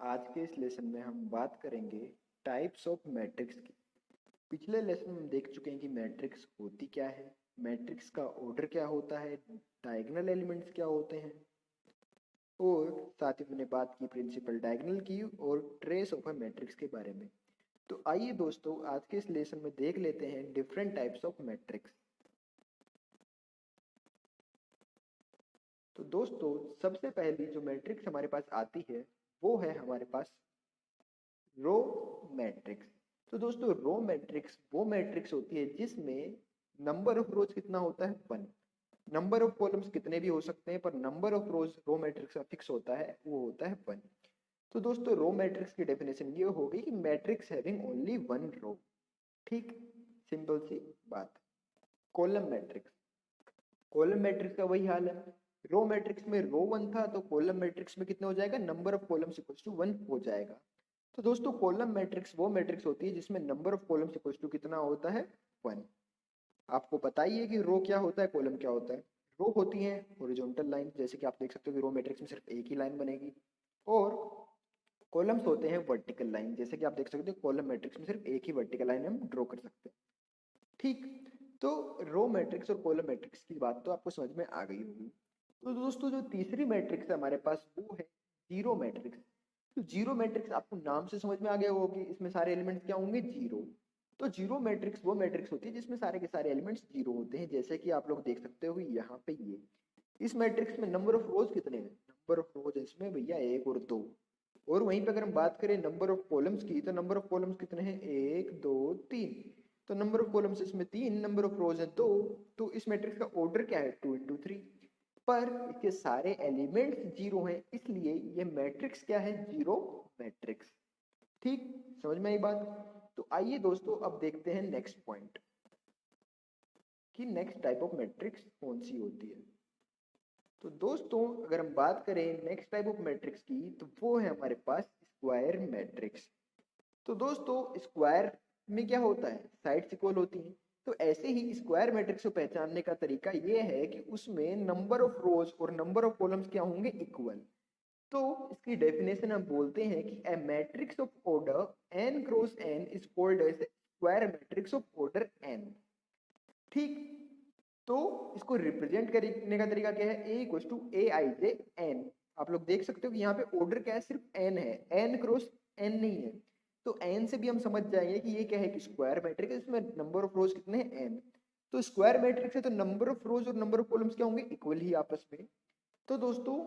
आज के इस लेसन में हम बात करेंगे टाइप्स ऑफ मैट्रिक्स की। पिछले लेसन में हम देख चुके हैं कि मैट्रिक्स होती क्या है, मैट्रिक्स का ऑर्डर क्या होता है, डायगोनल एलिमेंट्स क्या होते हैं, और साथ ही हमने बात की प्रिंसिपल डायगोनल की और ट्रेस ऑफ अ मैट्रिक्स के बारे में। तो आइए दोस्तों आज के इस लेसन में देख लेते हैं डिफरेंट टाइप्स ऑफ मैट्रिक्स। तो दोस्तों सबसे पहली जो मैट्रिक्स हमारे पास आती है वो है हमारे पास रो मैट्रिक्स। तो दोस्तों रो मैट्रिक्स वो मैट्रिक्स होती है जिसमें नंबर ऑफ रोज कितना होता है, 1। नंबर ऑफ कॉलम्स कितने भी हो सकते हैं पर number of rows row matrix का फिक्स होता है, वो होता है 1। तो दोस्तों रो मैट्रिक्स की डेफिनेशन ये हो गई कि मैट्रिक्स हैविंग ओनली 1 रो। ठीक, सिंपल सी बात। कॉलम मैट्रिक्स, कॉलम मैट्रिक्स का वही हाल है। रो मैट्रिक्स में रो 1 था तो कॉलम मैट्रिक्स में कितना हो जाएगा, number of columns equals to 1 हो जाएगा। तो दोस्तों कॉलम मैट्रिक्स वो मैट्रिक्स होती है जिसमें number of columns equals to कितना होता है, 1। आपको बताइए कि रो क्या होता है, कॉलम क्या होता है। रो होती है हॉरिजॉन्टल लाइन, जैसे कि आप देख सकते हो कि रो मैट्रिक्स में सिर्फ एक ही लाइन बनेगी, और कॉलम्स होते हैं वर्टिकल लाइन, जैसे कि आप देख सकते हो कॉलम मैट्रिक्स में सिर्फ एक ही वर्टिकल लाइन हम ड्रॉ कर सकते हैं। ठीक, तो रो मैट्रिक्स और कॉलम मैट्रिक्स की बात तो आपको समझ में आ गई होगी। तो दोस्तों जो तीसरी मैट्रिक्स है हमारे पास वो है जीरो मैट्रिक्स। तो जीरो मैट्रिक्स आपको नाम से समझ में आ गया होगा कि इसमें सारे एलिमेंट्स क्या होंगे, जीरो। तो जीरो मैट्रिक्स वो मैट्रिक्स होती है जिसमें सारे के सारे एलिमेंट्स जीरो होते हैं, जैसे कि आप लोग देख सकते हो कि यहाँ पे ये इस मैट्रिक्स में नंबर ऑफ रोज कितने हैं, नंबर ऑफ रोज इसमें भैया 1 और 2। और वहीं पे अगर हम बात करें नंबर ऑफ कॉलम्स की, तो नंबर ऑफ कॉलम्स कितने हैं, 1 2 3। तो नंबर ऑफ कॉलम्स इसमें 3, नंबर ऑफ रोज है 2। तो इस मैट्रिक्स का ऑर्डर क्या है, 2 into 3। पर इसके सारे एलिमेंट्स जीरो हैं, इसलिए ये मैट्रिक्स क्या है, जीरो मैट्रिक्स। ठीक, समझ में आई बात। तो आइए दोस्तों अब देखते हैं नेक्स्ट पॉइंट कि नेक्स्ट टाइप ऑफ मैट्रिक्स कौन सी होती है। तो दोस्तों अगर हम बात करें नेक्स्ट टाइप ऑफ मैट्रिक्स की, तो वो है हमारे पास स्क्वायर मैट्रिक्स। तो दोस्तों स्क्वायर में क्या होता है, साइड्स इक्वल होती हैं। तो ऐसे ही स्क्वायर मैट्रिक्स को पहचानने का तरीका ये है कि उसमें नंबर ऑफ रोज और नंबर ऑफ कॉलम्स क्या होंगे, इक्वल। तो इसकी डेफिनेशन हम बोलते हैं कि a matrix of order n cross n is called as square matrix of order n। ठीक, तो इसको रिप्रेजेंट करने का तरीका क्या है, A equals to A I J N. आप लोग देख सकते हो कि यहाँ पे ऑर्डर क्या है, सिर्फ एन है, एन क्रॉस एन नहीं है। तो एन से भी हम समझ जाएंगे कि ये क्या है कि स्क्वायर मैट्रिक्स है, इसमें नंबर ऑफ रोज कितने हैं, एन। तो स्क्वायर मैट्रिक्स है तो नंबर ऑफ रोज और नंबर ऑफ कॉलम्स क्या होंगे, इक्वल ही आपस में। तो दोस्तों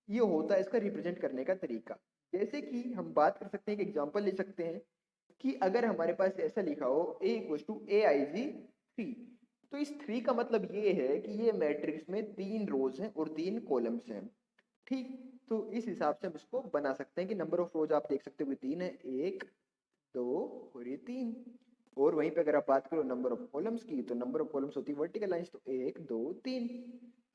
ये होता है इसका रिप्रेजेंट करने का तरीका। जैसे कि हम बात कर सकते हैं, एक एग्जांपल ले सकते हैं कि अगर हमारे पास ऐसा लिखा हो a इक्वल्स टू ए आई जी 3। तो इस 3 का मतलब ये है कि ये मैट्रिक्स में 3 रोज हैं और 3 कॉलम्स हैं। ठीक, तो इस हिसाब से हम इसको बना सकते हैं कि नंबर ऑफ रोज आप देख सकते हो कि 3 है, 1 2 और ये 3। और वहीं पे अगर आप बात करो नंबर ऑफ कॉलम्स की, तो नंबर ऑफ कॉलम्स होती है वर्टिकल लाइंस, तो 1 2 3।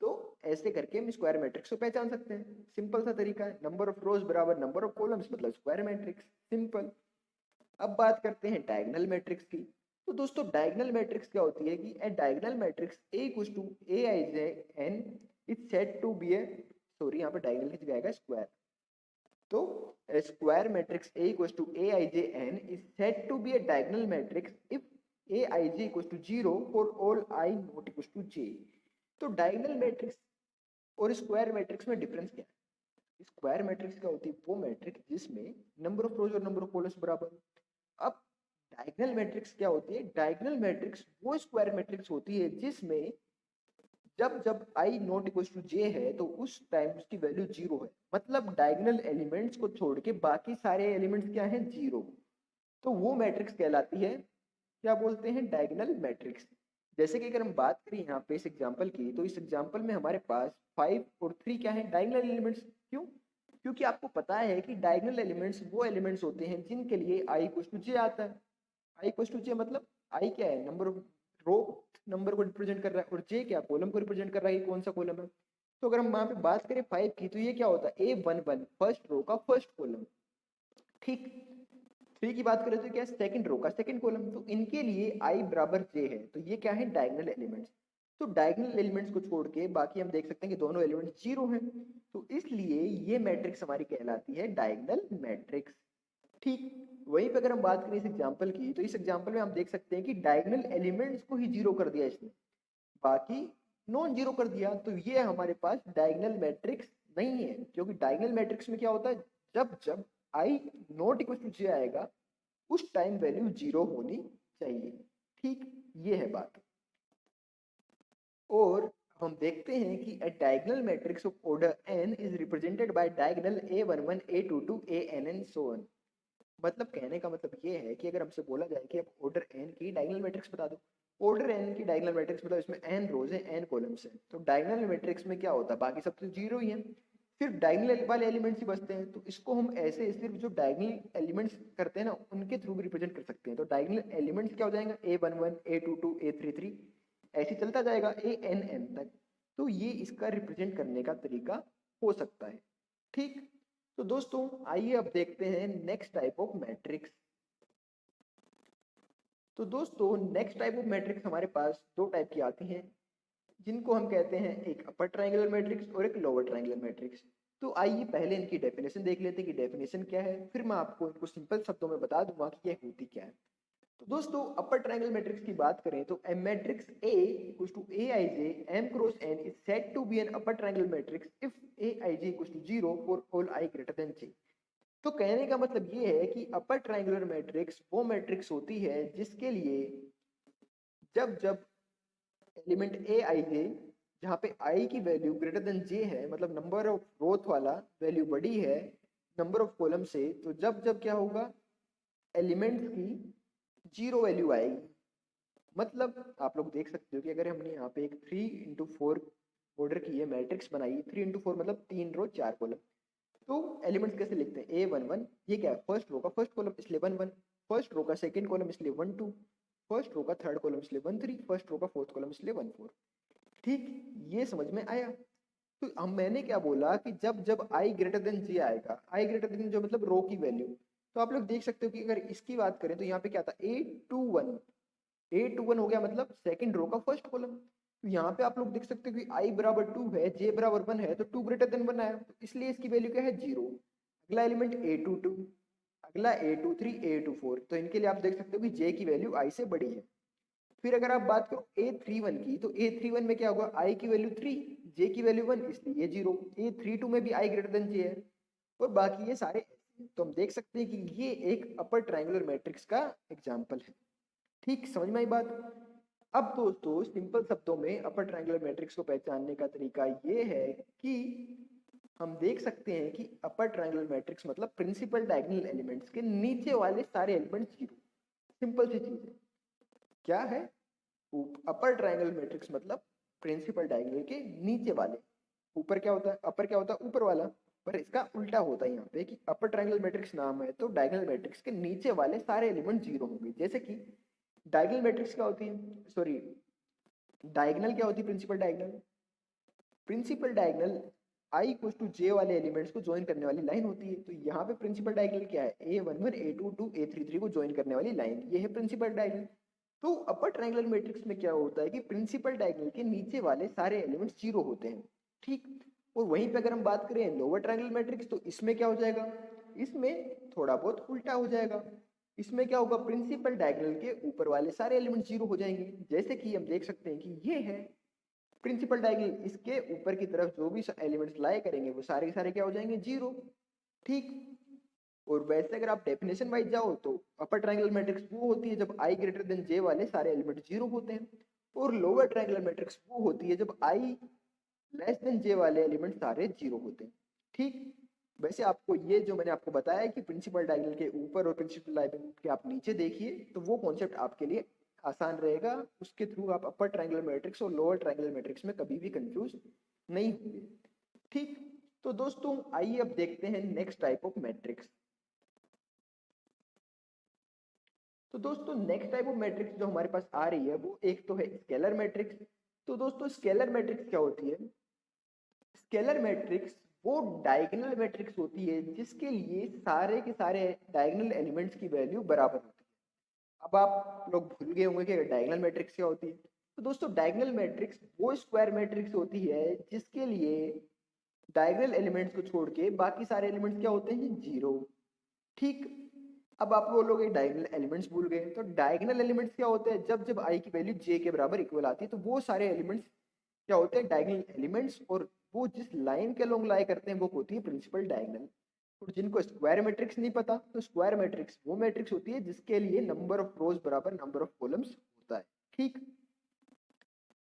तो ऐसे करके हम स्क्वायर मैट्रिक्स को पहचान सकते हैं। सिंपल सा तरीका है, नंबर ऑफ रोज बराबर नंबर ऑफ कॉलम्स मतलब स्क्वायर मैट्रिक्स, सिंपल। अब बात करते हैं डायगोनल मैट्रिक्स की। तो दोस्तों डायगोनल मैट्रिक्स क्या होती है कि a diagonal matrix A equals to A I J N is said to be A, sorry यहाँ पे डायगोनल की जगह आएगा स्क्वायर। तो a square matrix A equals to Aijn is said to be a diagonal matrix if Aij equals to 0 for all I not equals to j। तो diagonal matrix और square matrix में difference क्या है, square matrix क्या होती है, वो matrix जिसमें नंबर ऑफ रोज और नंबर ऑफ कॉलम्स बराबर। अब डायगोनल मैट्रिक्स क्या होती है, डायगोनल मैट्रिक्स वो स्क्वायर मैट्रिक्स होती है जिसमें जब जब i not equal to j है तो उस टाइम उसकी वैल्यू जीरो है, मतलब डायगोनल एलिमेंट्स को छोड़ के बाकी सारे एलिमेंट्स क्या हैं, जीरो। तो वो मैट्रिक्स कहलाती है, क्या बोलते हैं, डायगोनल मैट्रिक्स। जैसे कि अगर हम बात करें यहाँ पे इस एग्जांपल की, तो इस एग्जांपल में हमारे पास 5 और 3 क्या है, डायगोनल एलिमेंट्स। क्यों, क्योंकि आपको पता है कि डायगोनल एलिमेंट्स वो एलिमेंट्स होते हैं जिनके लिए i इक्वल टू j आता है। i इक्वल टू j मतलब i क्या है, नंबर ऑफ रो, नंबर को रिप्रेजेंट कर रहा है, और j क्या, कॉलम को रिप्रेजेंट कर रहा है कि कौन सा कॉलम है। तो अगर हम वहां पे बात करें 5 की, तो ये क्या होता है, A11 फर्स्ट रो का फर्स्ट कॉलम। ठीक, 3 की बात करें तो क्या है, सेकंड रो का सेकंड कॉलम। तो इनके लिए i बराबर j है, तो ये क्या है, डायगोनल एलिमेंट्स। तो डायगोनल एलिमेंट्स को छोड़ के बाकी हम देख सकते हैं कि दोनों एलिमेंट्स जीरो हैं, तो इसलिए ये मैट्रिक्स हमारी कहलाती है डायगोनल मैट्रिक्स। ठीक वहीं पे अगर हम बात करें इस एग्जांपल की, तो इस एग्जांपल में हम देख सकते हैं कि डायगोनल एलिमेंट्स को ही जीरो कर दिया इसने, बाकी नॉन जीरो कर दिया, तो ये हमारे पास डायगोनल मैट्रिक्स नहीं है। क्योंकि डायगोनल मैट्रिक्स में क्या होता है, जब जब आई नॉट इक्वल टू जे आएगा उस टाइम वैल्यू जीरो होनी चाहिए। ठीक ये है बात। और हम देखते हैं कि a diagonal matrix of order n is represented by diagonal a11 a22 an and so on। मतलब कहने का मतलब ये है कि अगर हमसे बोला जाए कि अब ऑर्डर n की डायगोनल मैट्रिक्स बता दो, ऑर्डर n की डायगोनल मैट्रिक्स मतलब इसमें n रोज है n कॉलम्स है, तो डायगोनल मैट्रिक्स में क्या होता है, बाकी सब तो जीरो ही है, सिर्फ डायगोनल वाले एलिमेंट्स ही बचते हैं। तो इसको हम ऐसे सिर्फ जो डायगोनल एलिमेंट्स करते हैं ना उनके थ्रू भी रिप्रेजेंट कर सकते हैं। तो डायगोनल एलिमेंट्स क्या हो जाएगा, a11 a22 a33 ऐसे चलता जाएगा an तक। तो ये इसका रिप्रेजेंट करने का तरीका हो सकता है। ठीक, तो दोस्तों आइए अब देखते हैं नेक्स्ट टाइप ऑफ मैट्रिक्स। तो दोस्तों नेक्स्ट टाइप ऑफ मैट्रिक्स हमारे पास दो टाइप की आती हैं, जिनको हम कहते हैं एक अपर ट्रायंगुलर मैट्रिक्स और एक लोअर ट्रायंगुलर मैट्रिक्स। तो आइए पहले इनकी डेफिनेशन देख लेते हैं कि डेफिनेशन क्या है, फिर मैं आपको इनको सिंपल शब्दों में बता दूंगा कि ये होती क्या है। तो दोस्तों अपर ट्रायंगल मैट्रिक्स की बात करें तो a matrix A equals to aij m cross n is said to be an upper triangular matrix if aij equals to 0 for all I greater than j। तो कहने का मतलब ये है कि अपर ट्रायंगुलर मैट्रिक्स वो मैट्रिक्स होती है जिसके लिए जब जब एलिमेंट ए आई जे, जहाँ पे आई की वैल्यू ग्रेटर देन जे है, मतलब नंबर ऑफ रोथ वाला वैल्यू बड़ी है नंबर ऑफ कॉलम से, तो जब जब क्या होगा, एलिमेंट्स की जीरो वैल्यू आएगी। मतलब आप लोग देख सकते हो कि अगर हमने यहाँ पे एक 3x4 ऑर्डर की है मैट्रिक्स बनाई, 3x4 मतलब 3 रो 4 कॉलम, तो एलिमेंट्स कैसे लिखते हैं, a11 ये क्या है, फर्स्ट रो का फर्स्ट कॉलम इसलिए 1 1, फर्स्ट रो का सेकंड कॉलम इसलिए 1 2, फर्स्ट रो का थर्ड कॉलम इसलिए 1 3, फर्स्ट रो का फोर्थ कॉलम इसलिए 1 4। ठीक, ये समझ में आया। तो हम मैंने क्या बोला कि जब जब i ग्रेटर देन जे आएगा, i ग्रेटर देन जो मतलब रो की वैल्यू, तो आप लोग देख सकते हो कि अगर इसकी बात करें तो यहाँ पे क्या था, a21 हो गया मतलब सेकंड रो का फर्स्ट कॉलम। तो यहाँ पे आप लोग देख सकते हो कि i बराबर 2 है, j बराबर 1 है, तो 2 ग्रेटर देन 1 आया, तो इसलिए इसकी वैल्यू क्या है, 0। अगला एलिमेंट a22, अगला a23 a24, तो इनके लिए आप देख सकते हो कि j की वैल्यू i से बड़ी है। फिर अगर आप बात करो a31 की, तो a31 में क्या होगा, i की वैल्यू 3, j की वैल्यू 1 इसलिए ये 0। a32 में भी i ग्रेटर देन j है, और बाकी ये सारे। तो हम देख सकते हैं कि ये एक अपर ट्रायंगुलर मैट्रिक्स का एग्जांपल है। ठीक, समझ में आई बात। अब दोस्तों सिंपल शब्दों में अपर ट्रायंगुलर मैट्रिक्स को पहचानने का तरीका ये है कि हम देख सकते हैं कि अपर ट्रायंगुलर मैट्रिक्स मतलब प्रिंसिपल डायगोनल एलिमेंट्स के नीचे वाले सारे एलिमेंट्स जीरो। सिंपल सी चीज है, क्या है, अपर ट्रायंगुलर मैट्रिक्स मतलब प्रिंसिपल डायगोनल के नीचे वाले। ऊपर क्या होता है, अपर क्या होता है, ऊपर वाला, पर इसका उल्टा होता है यहाँ पे कि अपर ट्रायंगुलर मैट्रिक्स नाम है तो डायगोनल मैट्रिक्स के नीचे वाले सारे एलिमेंट जीरो होंगे। जैसे कि डायगोनल मैट्रिक्स क्या होती है, सॉरी डायगोनल क्या होती है, principal diagonal. Principal diagonal i equals to j वाले एलिमेंट्स को ज्वाइन करने वाली लाइन होती है। तो यहाँ पे प्रिंसिपल डायगोनल क्या है, a11 a22 a33 को ज्वाइन करने वाली लाइन, ये है प्रिंसिपल डायगोनल। तो अपर ट्रायंगुलर मैट्रिक्स में क्या होता है कि प्रिंसिपल डायगोनल के नीचे वाले सारे एलिमेंट्स जीरो होते हैं। ठीक, और वहीं पे अगर हम बात करें लोअर ट्रायंगुलर मैट्रिक्स, तो इसमें क्या हो जाएगा, इसमें थोड़ा बहुत उल्टा हो जाएगा। इसमें क्या होगा, प्रिंसिपल डायगोनल के ऊपर वाले सारे एलिमेंट जीरो हो जाएंगे। जैसे कि हम देख सकते हैं कि ये है प्रिंसिपल डायगोनल, इसके ऊपर की तरफ जो भी एलिमेंट्स लाए करेंगे वो सारे के सारे क्या हो जाएंगे, जीरो। ठीक, और वैसे अगर आप डेफिनेशन वाइज जाओ तो अपर ट्रायंगुलर मैट्रिक्स वो होती है जब i ग्रेटर देन j वाले सारे एलिमेंट जीरो होते हैं, और लोअर ट्रायंगुलर मैट्रिक्स वो होती है जब i लेस देन j वाले एलिमेंट सारे जीरो होते हैं। ठीक, वैसे आपको ये जो मैंने आपको बताया कि प्रिंसिपल डायगोनल के ऊपर और प्रिंसिपल डायगोनल के आप नीचे देखिए, तो वो कॉन्सेप्ट आपके लिए आसान रहेगा। उसके थ्रू आप अपर ट्रायंगुलर मैट्रिक्स और लोअर ट्रायंगुलर मैट्रिक्स में कभी भी कंफ्यूज नहीं होंगे। ठीक, तो दोस्तों आइए अब देखते हैं नेक्स्ट टाइप ऑफ मैट्रिक्स। तो दोस्तों नेक्स्ट टाइप ऑफ मैट्रिक्स जो हमारे पास आ रही है वो एक तो है स्केलर मैट्रिक्स। तो दोस्तों स्केलर मैट्रिक्स क्या होती है, स्केलर मैट्रिक्स वो डायगोनल मैट्रिक्स होती है जिसके लिए सारे के सारे डायगोनल एलिमेंट्स की वैल्यू बराबर होती है। अब आप लोग भूल गए होंगे कि डायगोनल मैट्रिक्स क्या होती है। तो दोस्तों डायगोनल मैट्रिक्स वो स्क्वायर मैट्रिक्स होती है जिसके लिए डायगोनल एलिमेंट्स को छोड़ के बाकी सारे एलिमेंट्स क्या होते हैं, जीरो। ठीक, अब आप बोलोगे डायगोनल एलिमेंट्स भूल गए, तो डायगोनल एलिमेंट्स क्या होते हैं, जब जब आई की वैल्यू जे के बराबर इक्वल आती है तो वो सारे एलिमेंट्स क्या होते हैं, डायगोनल एलिमेंट्स, और वो जिस लाइन के अलोंग लाई करते हैं वो होती है प्रिंसिपल डायगोनल। और जिनको स्क्वायर मैट्रिक्स नहीं पता, तो स्क्वायर मैट्रिक्स वो मैट्रिक्स होती है जिसके लिए नंबर ऑफ रोज बराबर नंबर ऑफ कॉलम्स होता है। ठीक,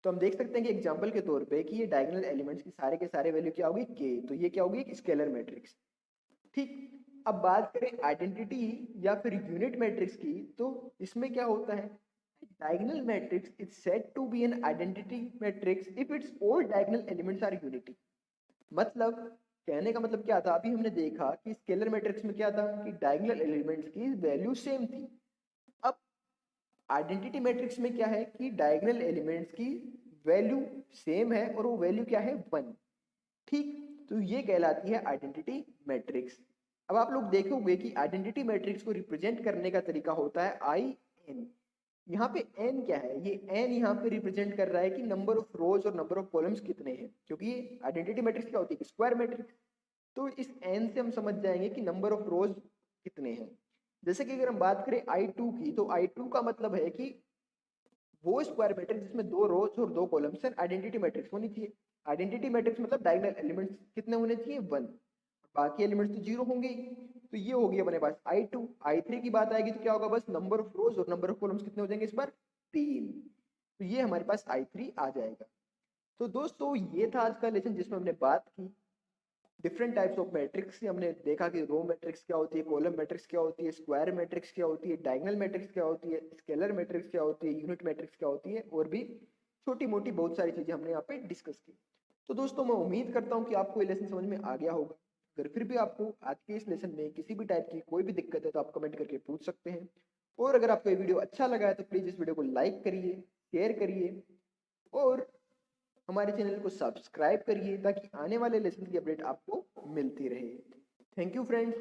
तो हम देख सकते हैं कि एग्जांपल के तौर पे कि ये डायगोनल एलिमेंट्स की सारे के सारे वैल्यू क्या होगी, के, तो ये क्या होगी, एक स्केलर मैट्रिक्स। ठीक, अब बात करें आइडेंटिटी या फिर यूनिट मैट्रिक्स की, तो इसमें क्या होता है, diagonal matrix is said to be an identity matrix if its all diagonal elements are unity. मतलब कहने का मतलब क्या था, अभी हमने देखा कि स्केलर मैट्रिक्स में क्या था कि डायगोनल एलिमेंट्स की वैल्यू सेम थी। अब आइडेंटिटी मैट्रिक्स में क्या है कि डायगोनल एलिमेंट्स की वैल्यू सेम है और वो वैल्यू क्या है, 1। ठीक, तो ये कहलाती है आइडेंटिटी मैट्रिक्स। अब आप लोग देखोगे कि आइडेंटिटी मैट्रिक्स को रिप्रेजेंट करने का तरीका होता है आई एन। यहाँ पे एन क्या है, ये एन यहाँ पे रिप्रेजेंट कर रहा है कि नंबर ऑफ रोज और नंबर ऑफ कॉलम्स कितने हैं, क्योंकि ये आइडेंटिटी मैट्रिक्स क्या होती है, स्क्वायर मैट्रिक्स। तो इस एन से हम समझ जाएंगे कि नंबर ऑफ रोज कितने हैं। जैसे कि अगर हम बात करें I2 की, तो I2 का मतलब है कि वो स्क्वायर मैट्रिक्स जिसमें 2 रोज और 2 कॉलम्स हैं, आइडेंटिटी मैट्रिक्स होनी चाहिए। आइडेंटिटी मैट्रिक्स मतलब डायगोनल एलिमेंट्स कितने होने चाहिए, 1, बाकी एलिमेंट्स तो जीरो होंगे ही। तो ये हो गया अपने पास I2। I3 की बात आएगी तो क्या होगा, बस नंबर ऑफ रोज और नंबर ऑफ कॉलम्स कितने हो जाएंगे इस बार, 3। तो ये हमारे पास I3 आ जाएगा। तो दोस्तों ये था आज का लेसन जिसमें हमने बात की डिफरेंट टाइप्स ऑफ मैट्रिक्स। हमने देखा कि रो मैट्रिक्स क्या होती है, कॉलम मैट्रिक्स क्या होती है, स्क्वायर मैट्रिक्स क्या होती है, डायगोनल मैट्रिक्स क्या होती है, स्केलर मैट्रिक्स क्या होती है, यूनिट मैट्रिक्स क्या होती है, और भी छोटी मोटी बहुत सारी चीजें हमने यहाँ पे डिस्कस की। तो दोस्तों मैं उम्मीद करता हूँ कि आपको ये लेसन समझ में आ गया होगा। अगर फिर भी आपको आज के इस लेसन में किसी भी टाइप की कोई भी दिक्कत है तो आप कमेंट करके पूछ सकते हैं। और अगर आपको ये वीडियो अच्छा लगा है तो प्लीज़ इस वीडियो को लाइक करिए, शेयर करिए और हमारे चैनल को सब्सक्राइब करिए ताकि आने वाले लेसन की अपडेट आपको मिलती रहे। Thank you friends.